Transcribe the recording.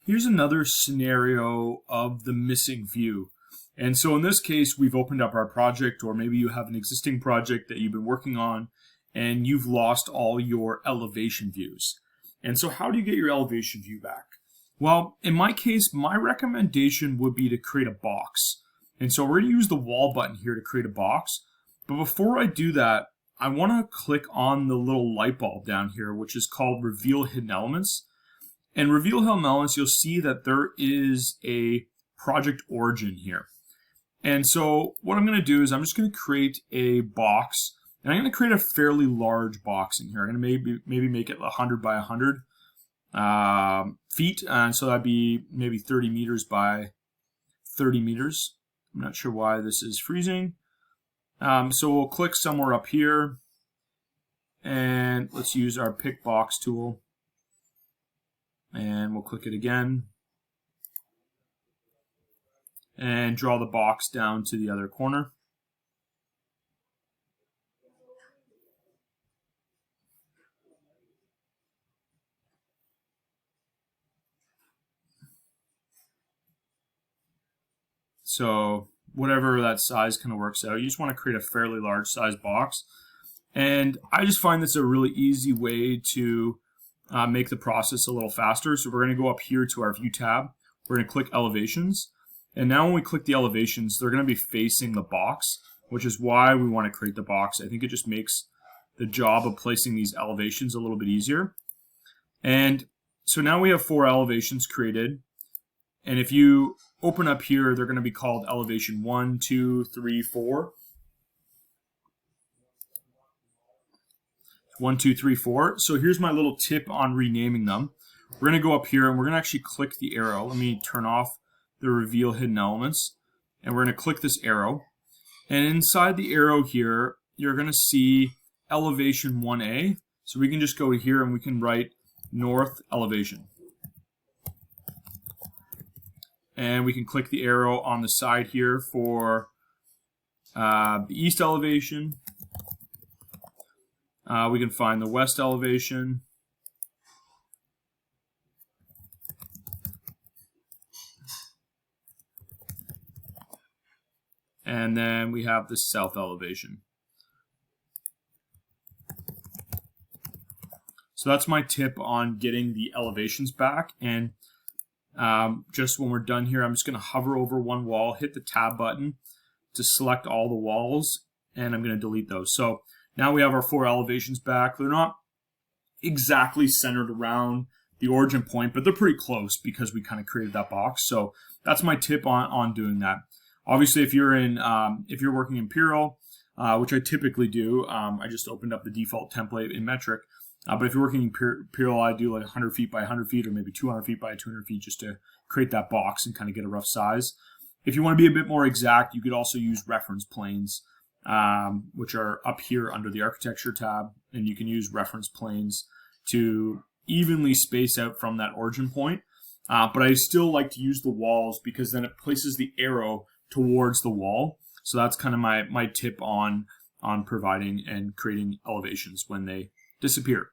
Here's another scenario of the missing view. And so in this case, we've opened up our project, or maybe you have an existing project that you've been working on and you've lost all your elevation views. And so how do you get your elevation view back? Well, in my case, my recommendation would be to create a box. And so we're going to use the wall button here to create a box. But before I do that, I want to click on the little light bulb down here, which is called Reveal Hidden Elements. And Reveal Hidden Elements, you'll see that there is a project origin here. And so what I'm going to do is I'm just going to create a box, and I'm going to create a fairly large box in here. I'm going to maybe make it 100 by 100 feet, and so that'd be maybe 30 meters by 30 meters. I'm not sure why this is freezing. So we'll click somewhere up here, and let's use our pick box tool. And we'll click it again and draw the box down to the other corner. So whatever that size kind of works out, you just want to create a fairly large size box. And I just find this a really easy way to make the process a little faster. So we're going to go up here to our View tab. We're going to click Elevations. And now when we click the elevations, they're going to be facing the box, which is why we want to create the box. I think it just makes the job of placing these elevations a little bit easier. And so now we have 4 elevations created. And if you open up here, they're going to be called elevation 1, 2, 3, 4. 1, 2, 3, 4. So here's my little tip on renaming them. We're going to go up here and we're going to actually click the arrow. Let me turn off the Reveal Hidden Elements. And we're going to click this arrow. And inside the arrow here, you're going to see elevation 1A. So we can just go here and we can write north elevation. And we can click the arrow on the side here for the east elevation. We can find the west elevation. And then we have the south elevation. So that's my tip on getting the elevations back. And just when we're done here, I'm just going to hover over one wall, hit the tab button to select all the walls, and I'm going to delete those. So now we have our 4 elevations back. They're not exactly centered around the origin point, but they're pretty close because we kind of created that box. So that's my tip on doing that. Obviously, if you're working in Imperial, which I typically do, I just opened up the default template in metric. But if you're working in Imperial, I do like 100 feet by 100 feet or maybe 200 feet by 200 feet just to create that box and kind of get a rough size. If you want to be a bit more exact, you could also use reference planes, which are up here under the Architecture tab. And you can use reference planes to evenly space out from that origin point. But I still like to use the walls because then it places the arrow towards the wall. So that's kind of my tip on providing and creating elevations when they disappear.